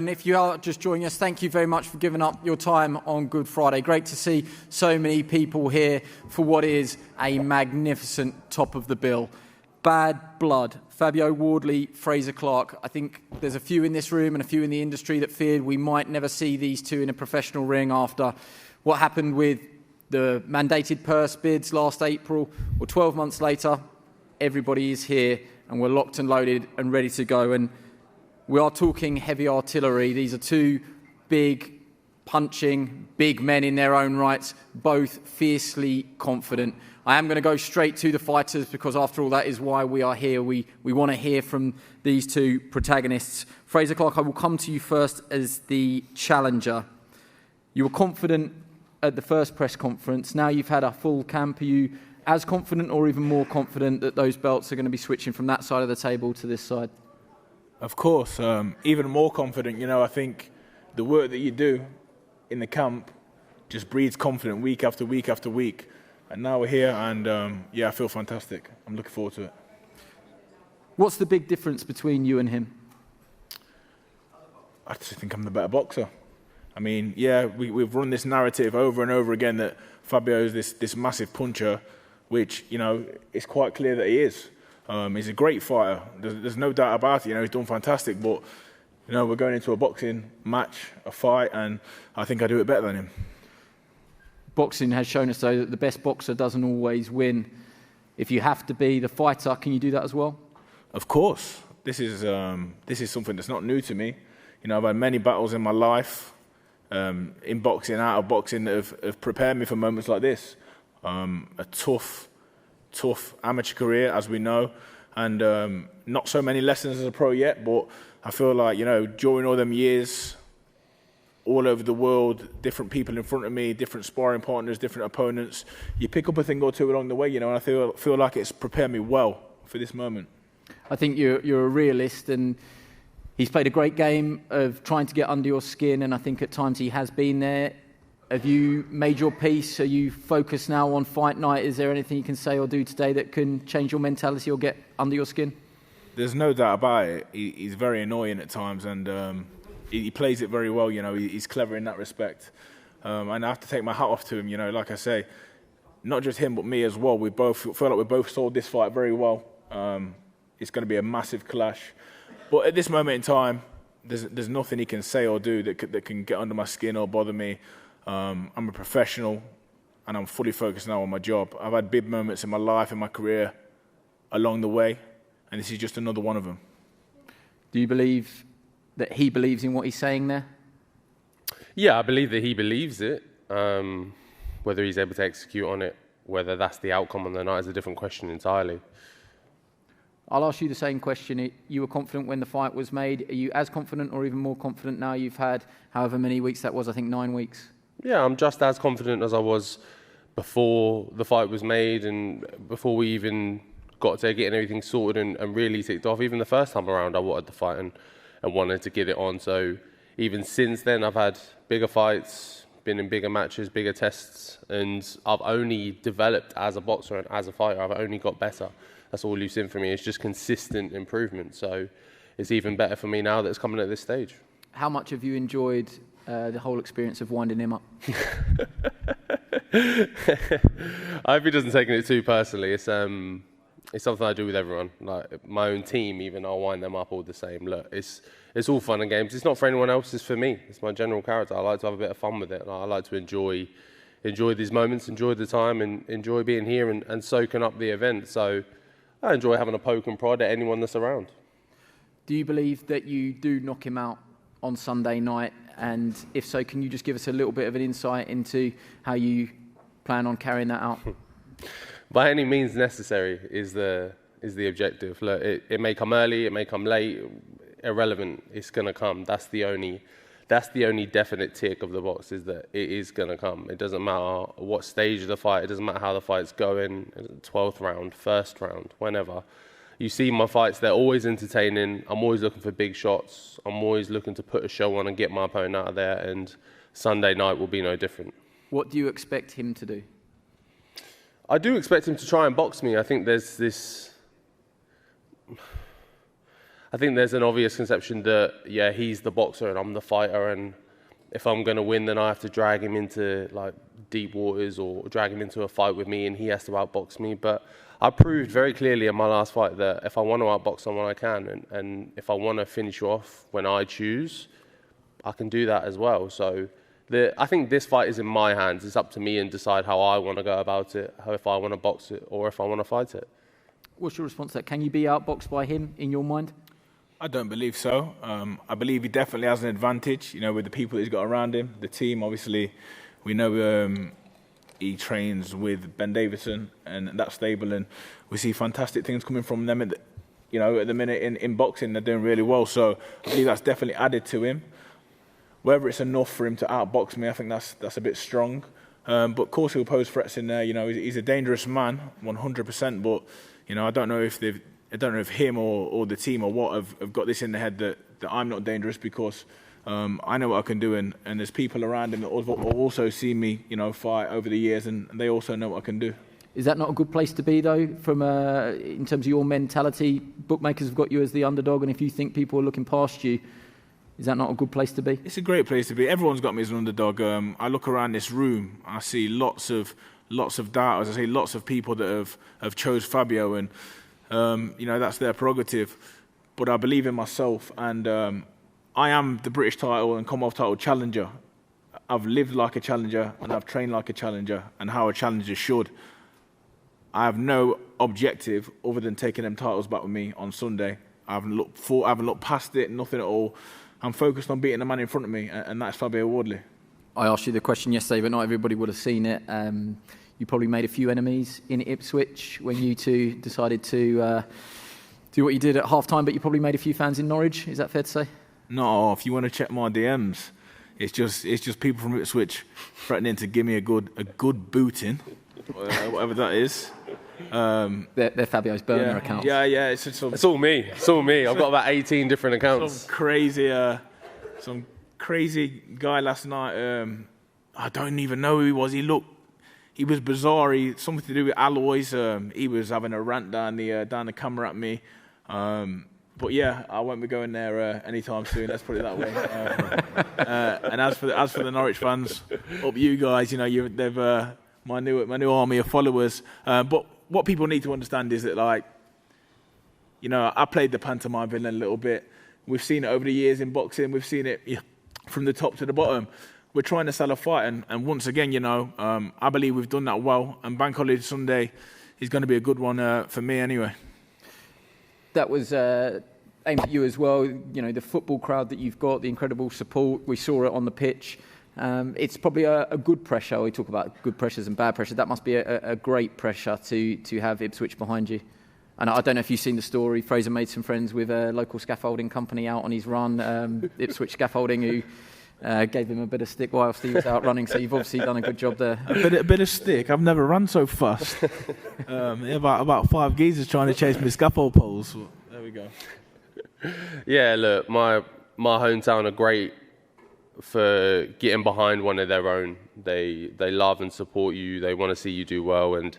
And if you are just joining us, thank you very much for giving up your time on Good Friday. Great to see so many people here for what is a magnificent top of the bill. Bad Blood, Fabio Wardley Frazer Clarke. I think there's a few in this room and a few in the industry that feared we might never see these two in a professional ring after what happened with the mandated purse bids last April. Well, 12 months later, everybody is here and we're locked and loaded and ready to go. And we are talking heavy artillery. These are two big, punching, big men in their own rights, both fiercely confident. I am going to go straight to the fighters because, after all, that is why we are here. We want to hear from these two protagonists. Frazer Clarke, I will come to you first as the challenger. You were confident at the first press conference. Now you've had a full camp. Are you as confident or even more confident that those belts are going to be switching from that side of the table to this side? Of course, even more confident. I think the work that you do in the camp just breeds confidence week after week after week. And now we're here and, I feel fantastic. I'm looking forward to it. What's the big difference between you and him? I just think I'm the better boxer. I mean, we've run this narrative over and over again that Fabio is this massive puncher, which, it's quite clear that he is. He's a great fighter. There's no doubt about it. He's done fantastic. But, we're going into a boxing match, a fight, and I think I do it better than him. Boxing has shown us, though, that the best boxer doesn't always win. If you have to be the fighter, can you do that as well? Of course. This is something that's not new to me. I've had many battles in my life, in boxing, out of boxing, that have prepared me for moments like this. A tough amateur career, as we know, and not so many lessons as a pro yet, but I feel like, during all them years, all over the world, different people in front of me, different sparring partners, different opponents, you pick up a thing or two along the way, and I feel like it's prepared me well for this moment. I think you're a realist, and he's played a great game of trying to get under your skin, and I think at times he has been there. Have you made your peace? Are you focused now on fight night? Is there anything you can say or do today that can change your mentality or get under your skin? There's no doubt about it. He's very annoying at times, and he plays it very well. He's clever in that respect. And I have to take my hat off to him. Like I say, not just him but me as well. We both feel like we both sold this fight very well. It's going to be a massive clash. But at this moment in time, there's nothing he can say or do that can get under my skin or bother me. I'm a professional and I'm fully focused now on my job. I've had big moments in my life, in my career, along the way, and this is just another one of them. Do you believe that he believes in what he's saying there? Yeah, I believe that he believes it. Whether he's able to execute on it, whether that's the outcome on the night is a different question entirely. I'll ask you the same question. You were confident when the fight was made. Are you as confident or even more confident now you've had however many weeks that was? I think 9 weeks. Yeah, I'm just as confident as I was before the fight was made and before we even got to getting everything sorted and really ticked off. Even the first time around, I wanted the fight and wanted to get it on. So even since then, I've had bigger fights, been in bigger matches, bigger tests, and I've only developed as a boxer and as a fighter. I've only got better. That's all you've seen from me. It's just consistent improvement. So it's even better for me now that it's coming at this stage. How much have you enjoyed the whole experience of winding him up? I hope he doesn't take it too personally. It's something I do with everyone. Like my own team, even I'll wind them up all the same. Look, it's all fun and games. It's not for anyone else. It's for me. It's my general character. I like to have a bit of fun with it. I like to enjoy these moments, enjoy the time, and enjoy being here and soaking up the event. So I enjoy having a poke and prod at anyone that's around. Do you believe that you do knock him out on Sunday night? And if so, can you just give us a little bit of an insight into how you plan on carrying that out? By any means necessary is the objective. Look, it may come early, it may come late, irrelevant. It's going to come. That's the only definite tick of the box, is that it is going to come. It doesn't matter what stage of the fight. It doesn't matter how the fight's going. 12th round, first round, whenever. You see my fights, they're always entertaining. I'm always looking for big shots. I'm always looking to put a show on and get my opponent out of there, and Sunday night will be no different. What do you expect him to do? I do expect him to try and box me. I think there's this... I think there's an obvious conception that, yeah, he's the boxer and I'm the fighter, and if I'm going to win, then I have to drag him into like deep waters or drag him into a fight with me and he has to outbox me. But I proved very clearly in my last fight that if I want to outbox someone, I can. And if I want to finish you off when I choose, I can do that as well. So I think this fight is in my hands. It's up to me and decide how I want to go about it, if I want to box it or if I want to fight it. What's your response to that? Can you be outboxed by him in your mind? I don't believe so. I believe he definitely has an advantage, with the people that he's got around him. The team, obviously, we know he trains with Ben Davison and that stable, and we see fantastic things coming from them. At the minute in boxing, they're doing really well. So I believe that's definitely added to him. Whether it's enough for him to outbox me, I think that's a bit strong. But of course he'll pose threats in there. He's a dangerous man, 100%. But I don't know if him or the team or what have got this in their head that I'm not dangerous, because I know what I can do, and there's people around him that have also seen me, fight over the years, and they also know what I can do. Is that not a good place to be, though, from in terms of your mentality? Bookmakers have got you as the underdog, and if you think people are looking past you, is that not a good place to be? It's a great place to be. Everyone's got me as an underdog. I look around this room, I see lots of doubters. I see lots of people that have chose Fabio, and that's their prerogative. But I believe in myself, and I am the British title and Commonwealth title challenger. I've lived like a challenger, and I've trained like a challenger, and how a challenger should. I have no objective other than taking them titles back with me on Sunday. I haven't looked past it, nothing at all. I'm focused on beating the man in front of me, and that's Fabio Wardley. I asked you the question yesterday, but not everybody would have seen it. You probably made a few enemies in Ipswich when you two decided to do what you did at half-time, but you probably made a few fans in Norwich. Is that fair to say? No, if you want to check my DMs, it's just people from Ipswich threatening to give me a good booting, whatever that is. They're Fabio's burner accounts. Yeah. It's all me. I've got about 18 different accounts. Some crazy guy last night. I don't even know who he was. He was bizarre. Something to do with alloys. He was having a rant down the camera at me. But yeah, I won't be going there anytime soon. Let's put it that way. And as for the Norwich fans, up you guys. They've my new army of followers. But what people need to understand is that, I played the pantomime villain a little bit. We've seen it over the years in boxing. We've seen it from the top to the bottom. We're trying to sell a fight, and once again, I believe we've done that well. And Bank Holiday Sunday is going to be a good one for me anyway. That was aimed at you as well. The football crowd that you've got, the incredible support. We saw it on the pitch. It's probably a good pressure. We talk about good pressures and bad pressure. That must be a great pressure to have Ipswich behind you. And I don't know if you've seen the story. Fraser made some friends with a local scaffolding company out on his run, Ipswich Scaffolding, who gave him a bit of stick whilst he was out running. So you've obviously done a good job there. A bit of stick? I've never run so fast. About 5 geezers trying to chase me scaffold poles. There we go. Yeah, look, my hometown are great for getting behind one of their own. They love and support you. They want to see you do well, and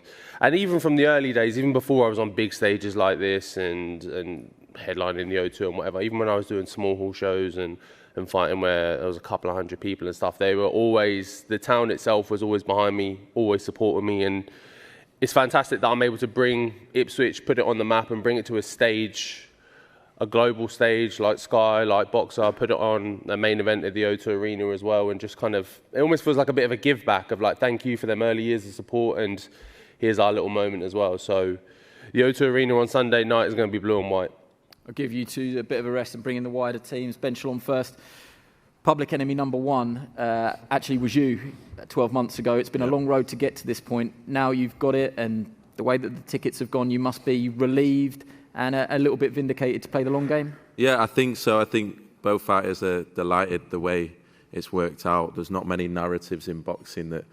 even from the early days, even before I was on big stages like this and headlining the O2 and whatever, even when I was doing small hall shows and fighting where there was a couple of hundred people and stuff, the town itself was always behind me, always supporting me, and it's fantastic that I'm able to bring Ipswich, put it on the map and bring it to a stage, a global stage like Sky, like Boxer, put it on the main event at the O2 Arena as well, and just kind of, it almost feels like a bit of a give back of thank you for them early years of support, and here's our little moment as well. So the O2 Arena on Sunday night is going to be blue and white. I'll give you two a bit of a rest and bring in the wider teams. Ben Shalom first. Public enemy number one actually was you 12 months ago. It's been a long road to get to this point. Now you've got it, and the way that the tickets have gone, you must be relieved and a little bit vindicated to play the long game? Yeah, I think so. I think both fighters are delighted the way it's worked out. There's not many narratives in boxing that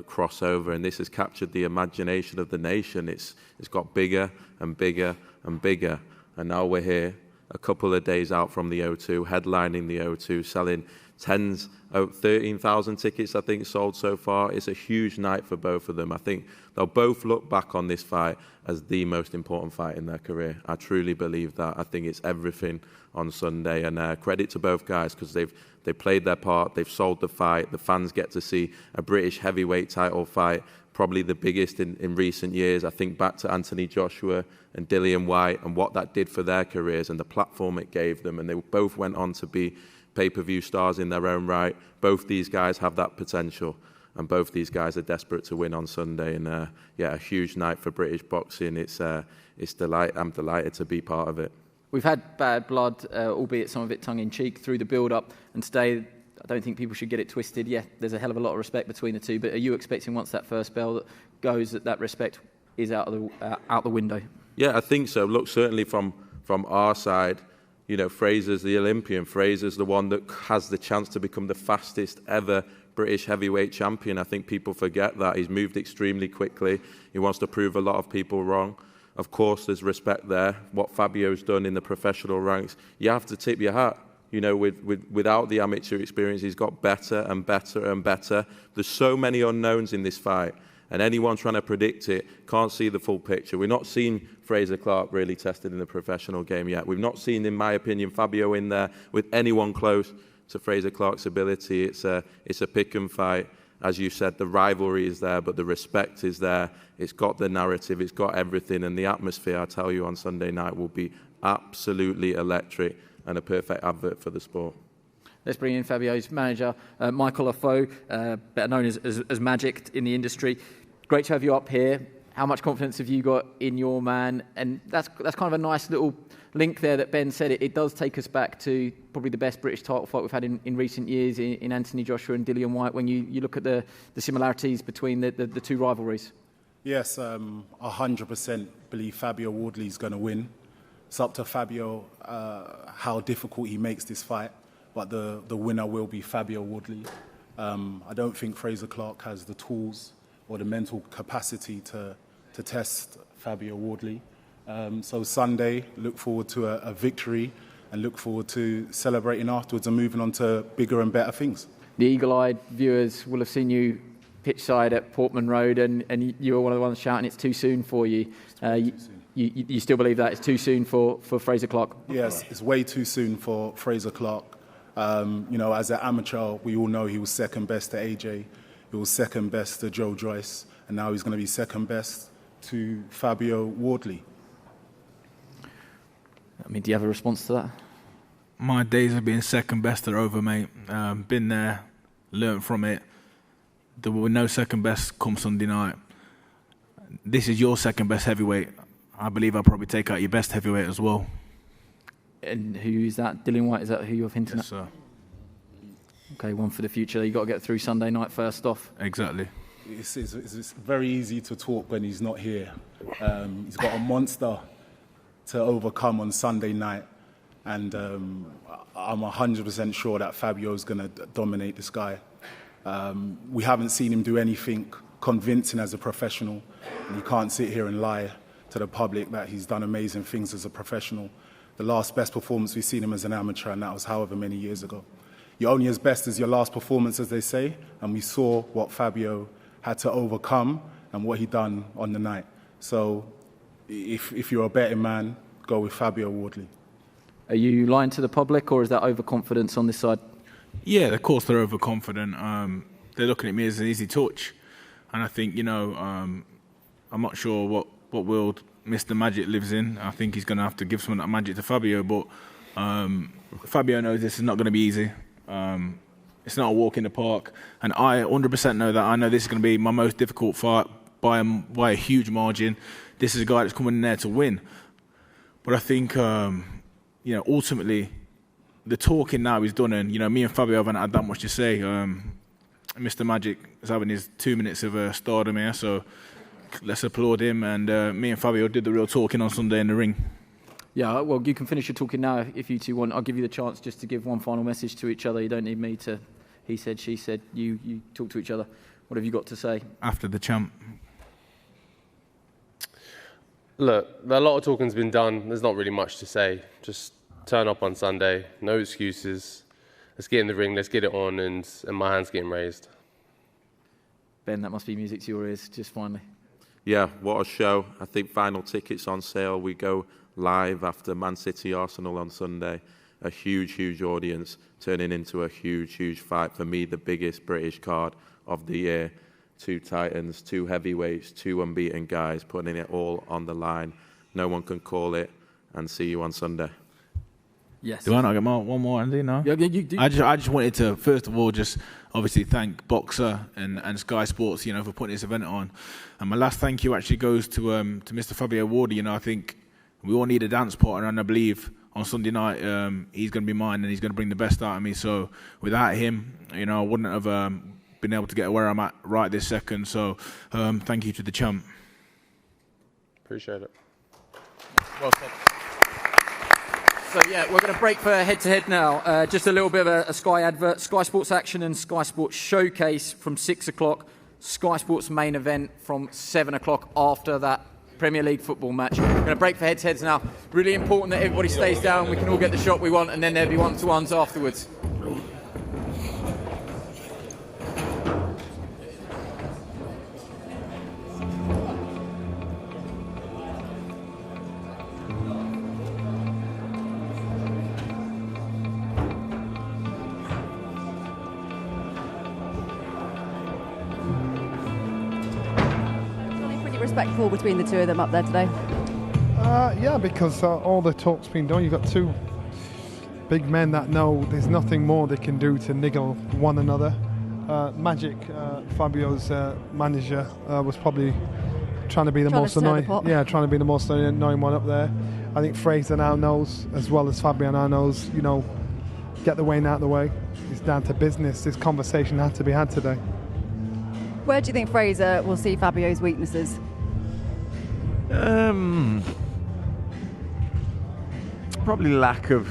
cross over, and this has captured the imagination of the nation. It's got bigger and bigger and bigger, and now we're here, a couple of days out from the O2, headlining the O2, selling 13,000 tickets, I think, sold so far. It's a huge night for both of them. I think they'll both look back on this fight as the most important fight in their career. I truly believe that. I think it's everything on Sunday, and credit to both guys because they've played their part, they've sold the fight, the fans get to see a British heavyweight title fight, probably the biggest in recent years. I think back to Anthony Joshua and Dillian Whyte and what that did for their careers and the platform it gave them, and they both went on to be pay-per-view stars in their own right. Both these guys have that potential, and both these guys are desperate to win on Sunday. And a huge night for British boxing. I'm delighted to be part of it. We've had bad blood, albeit some of it tongue-in-cheek, through the build-up, and today I don't think people should get it twisted. Yeah, there's a hell of a lot of respect between the two, but are you expecting once that first bell that goes that respect is out the window? Yeah, I think so. Look, certainly from our side, you know, Frazer's the Olympian. Frazer's the one that has the chance to become the fastest ever British heavyweight champion. I think people forget that. He's moved extremely quickly. He wants to prove a lot of people wrong. Of course, there's respect there. What Fabio's done in the professional ranks, you have to tip your hat. You know, without the amateur experience, he's got better and better and better. There's so many unknowns in this fight, and anyone trying to predict it can't see the full picture. We've not seen Frazer Clarke really tested in the professional game yet. We've not seen, in my opinion, Fabio in there with anyone close to Frazer Clarke's ability. It's a pick and fight. As you said, the rivalry is there, but the respect is there. It's got the narrative, it's got everything, and the atmosphere, I tell you, on Sunday night will be absolutely electric and a perfect advert for the sport. Let's bring in Fabio's manager, Michael Afoe, better known as Magic in the industry. Great to have you up here. How much confidence have you got in your man? And that's kind of a nice little link there that Ben said. It does take us back to probably the best British title fight we've had in recent years in Anthony Joshua and Dillian Whyte, when you look at the similarities between the two rivalries. Yes, 100% believe Fabio Wardley is going to win. It's up to Fabio how difficult he makes this fight, but the winner will be Fabio Wardley. I don't think Frazer Clarke has the tools or the mental capacity to test Fabio Wardley. So Sunday, look forward to a victory and look forward to celebrating afterwards and moving on to bigger and better things. The eagle-eyed viewers will have seen you pitch side at Portman Road, and you were one of the ones shouting it's too soon for you. You still believe that it's too soon for Frazer Clarke? Yes, it's way too soon for Frazer Clarke. You know, as an amateur, we all know he was second best to AJ, he was second best to Joe Joyce, and now he's going to be second best to Fabio Wardley. I mean, do you have a response to that? My days of being second best are over, mate. Been there, learned from it. There were no second best come Sunday night. This is your second best heavyweight. I believe I'll probably take out your best heavyweight as well. And who is that? Dillian Whyte, is that who you're hinting at? Yes, sir. Okay, one for the future. You've got to get through Sunday night first off. Exactly. It's very easy to talk when he's not here. He's got a monster to overcome on Sunday night, and I'm 100% sure that Fabio's going to dominate this guy. We haven't seen him do anything convincing as a professional, and you can't sit here and lie to the public that he's done amazing things as a professional. The last best performance we've seen him as an amateur, and that was however many years ago. You're only as best as your last performance, as they say, and we saw what Fabio had to overcome and what he done on the night. So if you're a betting man, go with Fabio Wardley. Are you lying to the public, or is that overconfidence on this side? Yeah, of course they're overconfident. They're looking at me as an easy touch. And I think, you know, I'm not sure what world Mr. Magic lives in. I think he's going to have to give some of that magic to Fabio. But Fabio knows this is not going to be easy. It's not a walk in the park. And I 100% know that. I know this is going to be my most difficult fight by a huge margin. This is a guy that's coming in there to win. But I think, you know, ultimately, the talking now is done, and, you know, me and Fabio haven't had that much to say. Mr. Magic is having his 2 minutes of stardom here, so let's applaud him. And me and Fabio did the real talking on Sunday in the ring. Yeah, well, you can finish your talking now if you two want. I'll give you the chance just to give one final message to each other. You don't need me to he said, she said. You talk to each other. What have you got to say? After the champ. Look, a lot of talking's been done. There's not really much to say. Just turn up on Sunday, no excuses. Let's get in the ring, let's get it on, and my hand's getting raised. Ben, that must be music to your ears, just finally. Yeah, what a show. I think final tickets on sale. We go live after Man City Arsenal on Sunday. A huge, huge audience turning into a huge, huge fight. For me, the biggest British card of the year. 2 Titans, 2 heavyweights, 2 unbeaten guys, putting it all on the line. No one can call it. And see you on Sunday. Yes. Do I not get one more, Andy? No? Yeah, you do. I just wanted to, first of all, just obviously thank Boxer and Sky Sports, for putting this event on. And my last thank you actually goes to Mr. Fabio Wardley. I think we all need a dance partner, and I believe on Sunday night he's going to be mine, and he's going to bring the best out of me. So without him, I wouldn't have been able to get where I'm at right this second. So thank you to the champ. Appreciate it. Well said. So yeah, we're going to break for head-to-head now. Just a little bit of a Sky advert. Sky Sports Action and Sky Sports Showcase from 6 o'clock. Sky Sports main event from 7 o'clock after that Premier League football match. We're going to break for head-to-heads now. Really important that everybody stays down. We can all get the shot we want, and then there'll be one-to-ones afterwards. Respectful between the two of them up there today? Yeah, because all the talk's been done. You've got 2 big men that know there's nothing more they can do to niggle one another. Magic, Fabio's manager, was probably trying to be the most annoying. Yeah, trying to be the most annoying one up there. I think Frazer now knows, as well as Fabio now knows, get the Wayne out of the way. It's down to business. This conversation had to be had today. Where do you think Frazer will see Fabio's weaknesses? Probably lack of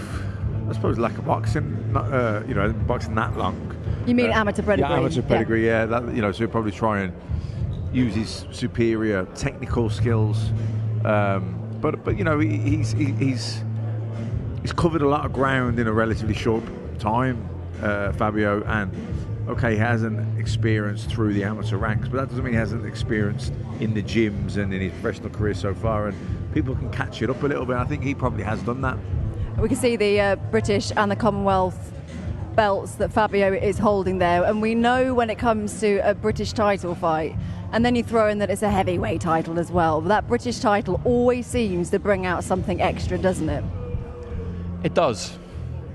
boxing. Not, boxing that long. You mean amateur pedigree? Yeah, amateur pedigree. Yeah, so he'll probably try and use his superior technical skills. But he's covered a lot of ground in a relatively short time, Fabio, and. Okay, he hasn't experienced through the amateur ranks, but that doesn't mean he hasn't experienced in the gyms and in his professional career so far, and people can catch it up a little bit. I think he probably has done that. We can see the British and the Commonwealth belts that Fabio is holding there, and we know when it comes to a British title fight, and then you throw in that it's a heavyweight title as well, but that British title always seems to bring out something extra, doesn't it? It does.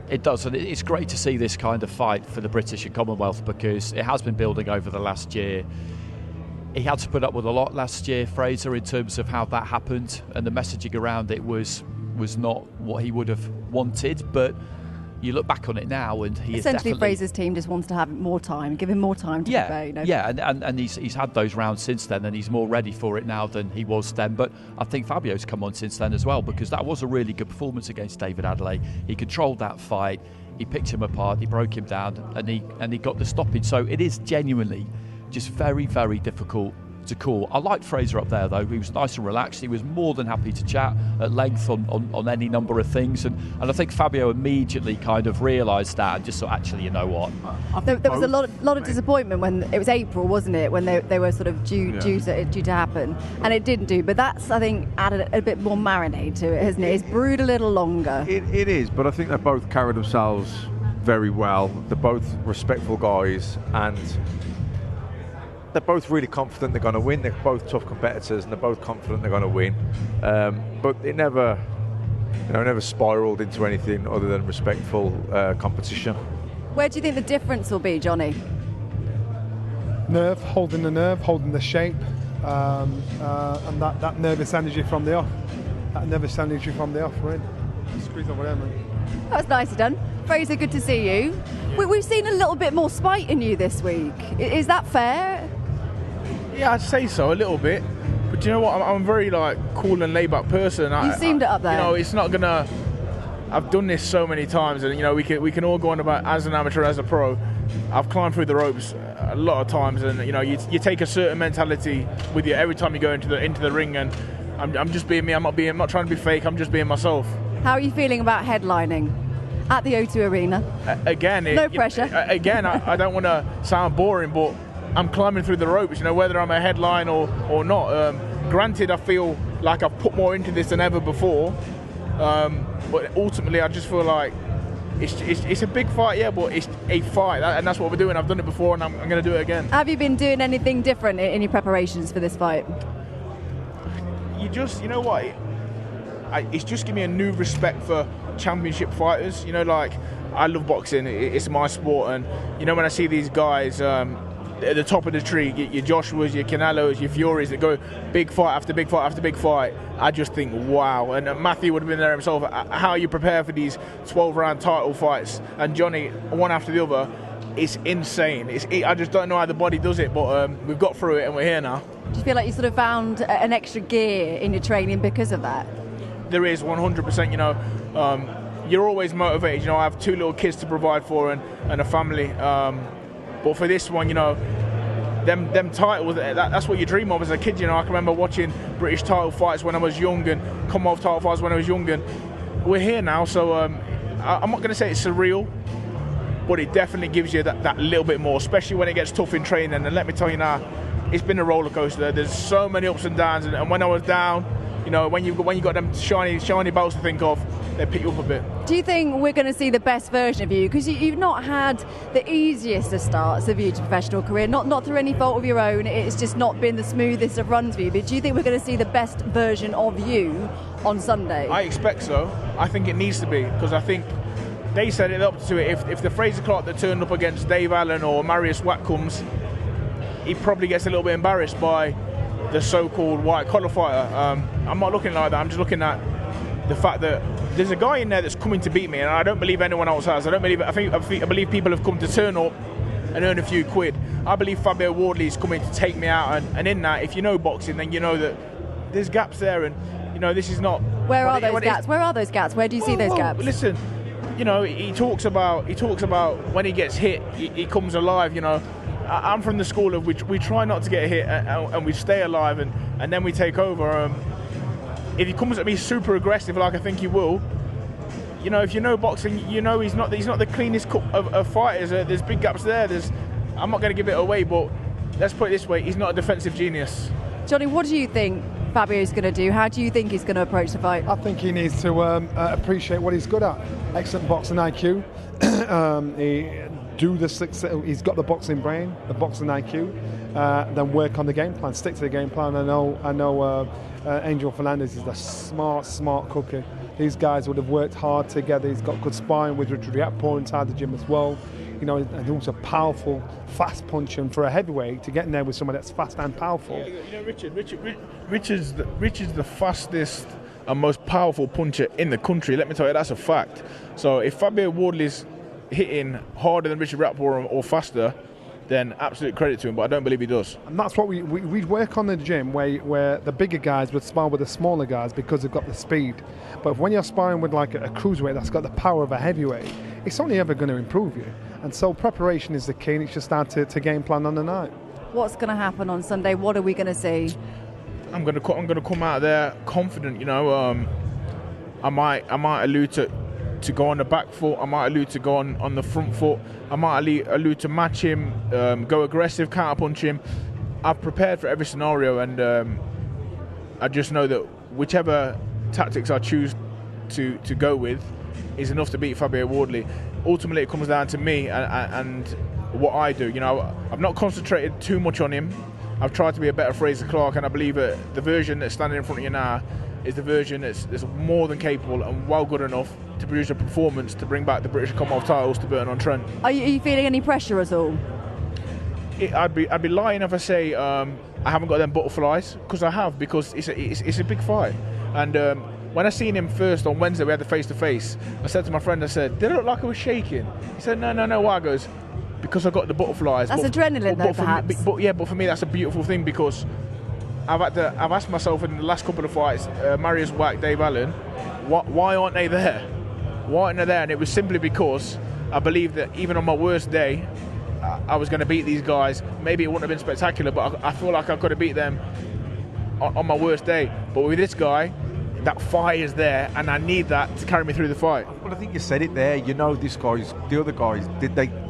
It does, and it's great to see this kind of fight for the British and Commonwealth because it has been building over the last year. He had to put up with a lot last year, Frazer, in terms of how that happened, and the messaging around it was not what he would have wanted, but you look back on it now and he essentially is Frazer's team just wants to have more time, give him more time to prepare. Yeah, and he's had those rounds since then, and he's more ready for it now than he was then. But I think Fabio's come on since then as well, because that was a really good performance against David Adelaide. He controlled that fight, he picked him apart, he broke him down, and he got the stoppage. So it is genuinely just very, very difficult to call. I liked Frazer up there though. He was nice and relaxed. He was more than happy to chat at length on any number of things, and I think Fabio immediately kind of realised that and just thought, actually, you know what? There was a lot of disappointment when it was April, wasn't it, when they were sort of due to happen, and it didn't do. But that's, I think, added a bit more marinade to it, hasn't it? It's brewed a little longer. It is, but I think they both carried themselves very well. They're both respectful guys, and they're both really confident they're going to win. They're both tough competitors, and they're both confident they're going to win. But it never spiraled into anything other than respectful competition. Where do you think the difference will be, Johnny? Holding the shape, and that nervous energy from the off. We're in. Squeeze over there, man. That was nicely done. Frazer, good to see you. We've seen a little bit more spite in you this week. Is that fair? Yeah, I'd say so, a little bit. But do you know what? I'm a very cool and laid-back person. You seemed it up there. It's not gonna. I've done this so many times, and we can all go on about as an amateur, as a pro. I've climbed through the ropes a lot of times, and you take a certain mentality with you every time you go into the ring. And I'm just being me. I'm not trying to be fake. I'm just being myself. How are you feeling about headlining at the O2 Arena? No pressure. I don't want to sound boring, but I'm climbing through the ropes, whether I'm a headline or not. Granted, I feel like I've put more into this than ever before, but ultimately I just feel like it's a big fight, yeah, but it's a fight, and that's what we're doing. I've done it before, and I'm going to do it again. Have you been doing anything different in your preparations for this fight? You know what? It's just given me a new respect for championship fighters. Like, I love boxing. It's my sport, and when I see these guys at the top of the tree, your Joshuas, your Canelos, your Furies that go big fight after big fight after big fight, I just think, wow. And Matthew would have been there himself. How you prepare for these 12-round title fights, and Johnny, one after the other, it's insane. I just don't know how the body does it, but we've got through it and we're here now. Do you feel like you sort of found an extra gear in your training because of that? There is 100%, you're always motivated. I have 2 little kids to provide for and a family. But for this one, them titles, that's what you dream of as a kid. I can remember watching British title fights when I was young and Commonwealth title fights when I was young. And we're here now, so I'm not going to say it's surreal, but it definitely gives you that little bit more, especially when it gets tough in training. And let me tell you now, it's been a roller coaster. There's so many ups and downs, and when I was down, when you got them shiny belts to think of, they pick you up a bit. Do you think we're going to see the best version of you? Because you've not had the easiest of starts of your professional career, not through any fault of your own. It's just not been the smoothest of runs for you. But do you think we're going to see the best version of you on Sunday? I expect so. I think it needs to be, because I think they set it up to it. If the Frazer Clarke that turned up against Dave Allen or Marius Wack comes, he probably gets a little bit embarrassed by the so-called white-collar fighter. I'm not looking like that. I'm just looking at the fact that there's a guy in there that's coming to beat me, and I don't believe anyone else has. I believe people have come to turn up and earn a few quid. I believe Fabio Wardley is coming to take me out, and in that, if you know boxing, then you know that there's gaps there, and this is not. Where are those gaps? Where are those gaps? Where do you see those gaps? Listen, he talks about when he gets hit, he comes alive. I'm from the school of we try not to get hit and we stay alive and then we take over. If he comes at me super aggressive, like I think he will, if you know boxing, he's not the cleanest of fighters. There's big gaps there. I'm not going to give it away, but let's put it this way: he's not a defensive genius. Johnny, what do you think Fabio's going to do? How do you think he's going to approach the fight? I think he needs to appreciate what he's good at. Excellent boxing IQ. He's got the boxing brain, the boxing IQ. Then work on the game plan. Stick to the game plan. I know. Angel Fernandez is a smart cooker. These guys would have worked hard together. He's got good sparring with Richard Riatpur inside the gym as well. And also powerful, fast punching for a heavyweight to get in there with someone that's fast and powerful. Yeah, Richard's the fastest and most powerful puncher in the country. Let me tell you, that's a fact. So if Fabio Wardley's hitting harder than Richard Riatpur or faster, then absolute credit to him, but I don't believe he does. And that's what we work on in the gym, where the bigger guys would spar with the smaller guys because they've got the speed. But when you're sparring with like a cruiserweight that's got the power of a heavyweight, it's only ever going to improve you. And so preparation is the key, and it's just down to game plan on the night. What's going to happen on Sunday? What are we going to see? I'm going to come out there confident. I might allude to go on the back foot. I might allude to go on the front foot. I might allude to match him, go aggressive, counter punch him. I've prepared for every scenario, and I just know that whichever tactics I choose to go with is enough to beat Fabio Wardley. Ultimately, it comes down to me and what I do. I've not concentrated too much on him. I've tried to be a better Frazer Clarke, and I believe that the version that's standing in front of you now is the version that's more than capable and well good enough to produce a performance to bring back the British Commonwealth titles to Burton-on-Trent. Are you feeling any pressure at all? I'd be lying if I say I haven't got them butterflies, because I have, because it's a big fight. And when I seen him first on Wednesday, we had the face-to-face, I said to my friend, did it look like I was shaking? He said, no, why? I goes, because I got the butterflies. That's adrenaline though, perhaps. But for me that's a beautiful thing, because I've asked myself in the last couple of fights, Marius Wack, Dave Allen, why aren't they there? Why aren't they there? And it was simply because I believe that even on my worst day, I was going to beat these guys. Maybe it wouldn't have been spectacular, but I feel like I could have beat them on my worst day. But with this guy, that fire is there, and I need that to carry me through the fight. Well, I think you said it there. You know, the other guys,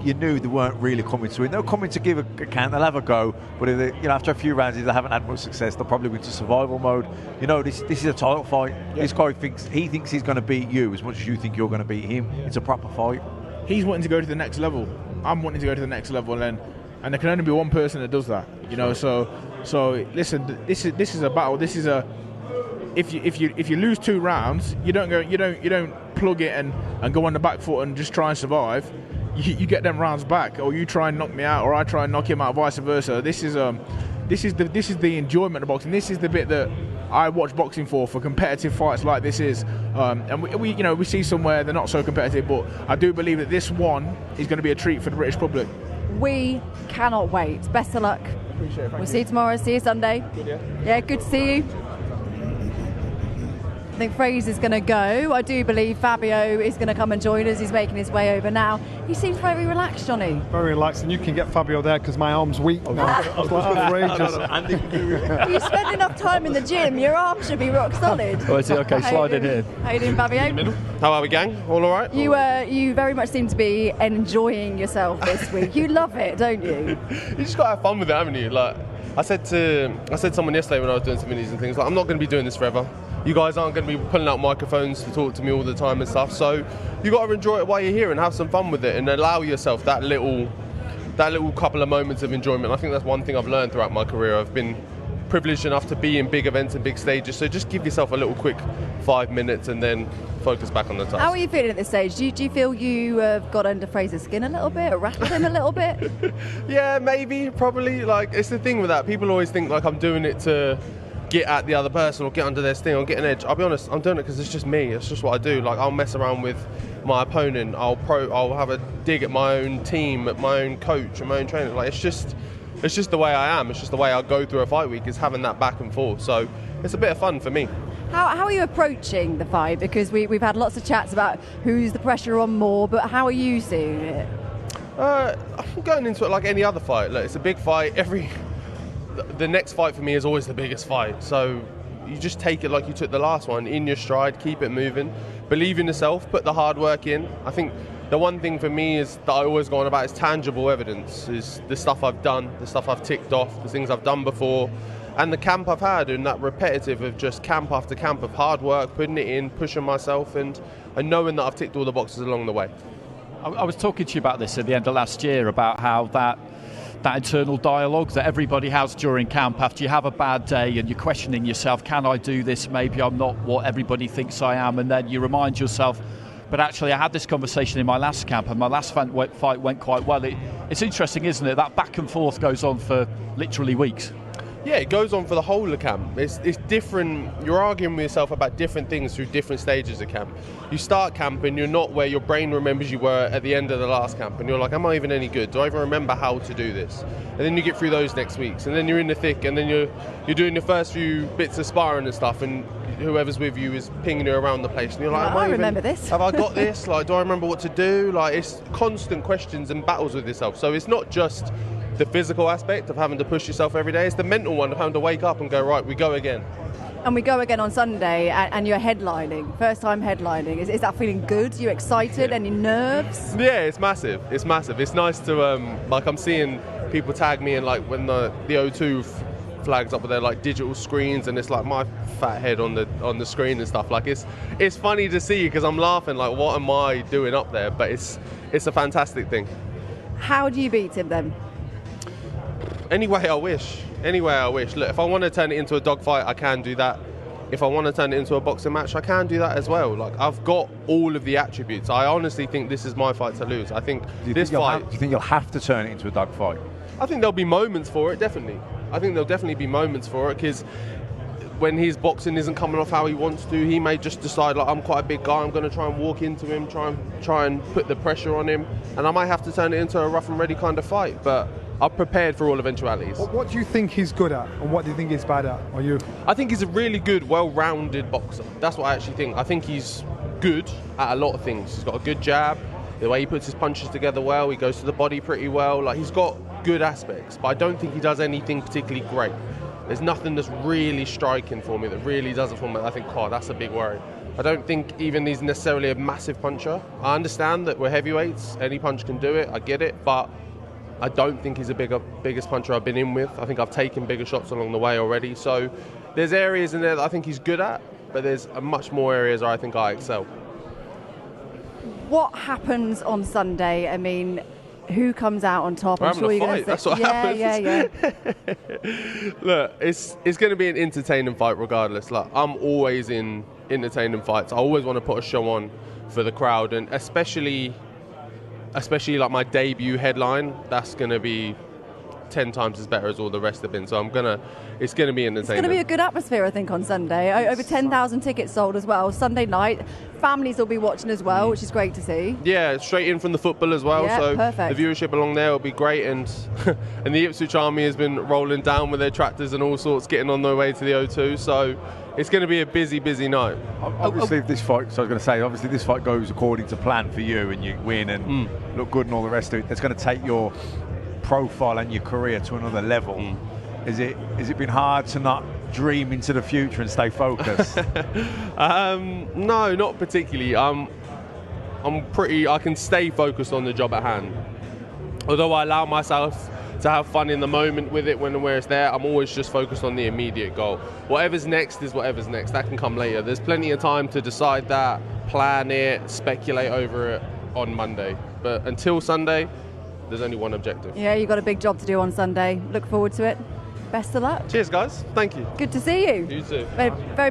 you knew they weren't really coming to it. They're coming to give a count. They'll have a go, but if they, after a few rounds, if they haven't had much success, they'll probably go into survival mode. This is a title fight. Yeah. This guy thinks he's going to beat you as much as you think you're going to beat him. Yeah. It's a proper fight. He's wanting to go to the next level. I'm wanting to go to the next level, and there can only be one person that does that. So listen, this is a battle. This is a if you lose 2 rounds, you don't plug it and go on the back foot and just try and survive. You get them rounds back, or you try and knock me out, or I try and knock him out, vice versa. This is the enjoyment of boxing. This is the bit that I watch boxing for competitive fights like this is. And we see somewhere they're not so competitive, but I do believe that this one is going to be a treat for the British public. We cannot wait. Best of luck. Appreciate it. We'll see you tomorrow. See you Sunday. Good, yeah. Yeah, good to see you. I think Frazer's going to go. I do believe Fabio is going to come and join us. He's making his way over now. He seems very relaxed, Johnny. Very relaxed, and you can get Fabio there because my arm's weak now. It's outrageous. You spend enough time in the gym, your arm should be rock solid. Oh, is it okay? Slide in here. How you doing, Fabio? How are we, gang? All right? You very much seem to be enjoying yourself this week. You love it, don't you? You just got to have fun with it, haven't you? Like I said to someone yesterday when I was doing some minis and things, like, I'm not going to be doing this forever. You guys aren't going to be pulling out microphones to talk to me all the time and stuff. So you got to enjoy it while you're here and have some fun with it and allow yourself that little couple of moments of enjoyment. I think that's one thing I've learned throughout my career. I've been privileged enough to be in big events and big stages. So just give yourself a little quick 5 minutes and then focus back on the task. How are you feeling at this stage? Do you feel you have got under Frazer's skin a little bit or rattled him a little bit? Yeah, maybe, probably. Like, it's the thing with that. People always think like I'm doing it to get at the other person or get under their skin or get an edge. I'll be honest, I'm doing it because it's just me. It's just what I do. Like, I'll mess around with my opponent. I'll have a dig at my own team, at my own coach, at my own trainer. Like, it's just the way I am. It's just the way I go through a fight week, is having that back and forth. So it's a bit of fun for me. How are you approaching the fight? Because we've had lots of chats about who's the pressure on more, but how are you seeing it? I'm going into it like any other fight. Look, it's a big fight. The next fight for me is always the biggest fight. So you just take it like you took the last one, in your stride, keep it moving, believe in yourself, put the hard work in. I think the one thing for me is that I always go on about is tangible evidence, is the stuff I've done, the stuff I've ticked off, the things I've done before, and the camp I've had, and that repetitive of just camp after camp of hard work, putting it in, pushing myself, and knowing that I've ticked all the boxes along the way. I was talking to you about this at the end of last year, about how that internal dialogue that everybody has during camp after you have a bad day and you're questioning yourself, can I do this? Maybe I'm not what everybody thinks I am. And then you remind yourself, but actually I had this conversation in my last camp and my last fight went quite well. It's interesting, isn't it? That back and forth goes on for literally weeks. Yeah, it goes on for the whole of camp. It's different. You're arguing with yourself about different things through different stages of camp. You start camp and you're not where your brain remembers you were at the end of the last camp, and you're like, am I even any good? Do I even remember how to do this? And then you get through those next weeks, and then you're in the thick, and then you're doing the first few bits of sparring and stuff, and whoever's with you is pinging you around the place, and you're like, I remember this. Have I got this? Like, do I remember what to do? Like, it's constant questions and battles with yourself. So it's not just the physical aspect of having to push yourself every day, it's the mental one of having to wake up and go, right, we go again. And we go again on Sunday, and you're headlining, first time headlining. Is that feeling good? You excited? Any nerves? Yeah, it's massive. It's massive. It's nice to, I'm seeing people tag me, and like when the O2 flags up with their like digital screens, and it's like my fat head on the screen and stuff. Like, it's funny to see because I'm laughing, like, what am I doing up there? But it's a fantastic thing. How do you beat him then? Any way I wish. Look, if I want to turn it into a dogfight, I can do that. If I want to turn it into a boxing match, I can do that as well. Like, I've got all of the attributes. I honestly think this is my fight to lose. I think do you think you'll have to turn it into a dogfight? I think there'll be moments for it, definitely. I think there'll definitely be moments for it, because when his boxing isn't coming off how he wants to, he may just decide, like, I'm quite a big guy, I'm going to try and walk into him, try and put the pressure on him, and I might have to turn it into a rough and ready kind of fight. But I'm prepared for all eventualities. What do you think he's good at, and what do you think he's bad at? I think he's a really good, well-rounded boxer. That's what I actually think. I think he's good at a lot of things. He's got a good jab, the way he puts his punches together well, he goes to the body pretty well. Like, he's got good aspects, but I don't think he does anything particularly great. There's nothing that's really striking for me, that really does it for me. I think, that's a big worry. I don't think even he's necessarily a massive puncher. I understand that we're heavyweights, any punch can do it, I get it, but I don't think he's the biggest puncher I've been in with. I think I've taken bigger shots along the way already. So there's areas in there that I think he's good at, but there's much more areas where I think I excel. What happens on Sunday? I mean, who comes out on top? We're having a fight. That's what happens. Yeah. Look, it's going to be an entertaining fight regardless. Like, I'm always in entertaining fights. I always want to put a show on for the crowd, and especially like my debut headline, that's going to be 10 times as better as all the rest have been. So it's going to be entertaining. It's going to be a good atmosphere, I think, on Sunday. Over 10,000 tickets sold as well. Sunday night, families will be watching as well, which is great to see. Yeah, straight in from the football as well. Yeah, so perfect. The viewership along there will be great, and the Ipswich Army has been rolling down with their tractors and all sorts, getting on their way to the O2. So it's going to be a busy night. Obviously, if this fight, so I was going to say, obviously this fight goes according to plan for you, and you win and look good and all the rest of it. It's going to take your profile and your career to another level. Has it been hard to not dream into the future and stay focused? No, not particularly. I can stay focused on the job at hand. Although I allow myself to have fun in the moment with it where it's there, I'm always just focused on the immediate goal. Whatever's next is whatever's next. That can come later. There's plenty of time to decide that, plan it, speculate over it on Monday. But until Sunday, there's only one objective. Yeah, you've got a big job to do on Sunday. Look forward to it. Best of luck. Cheers, guys. Thank you. Good to see you. You too. Very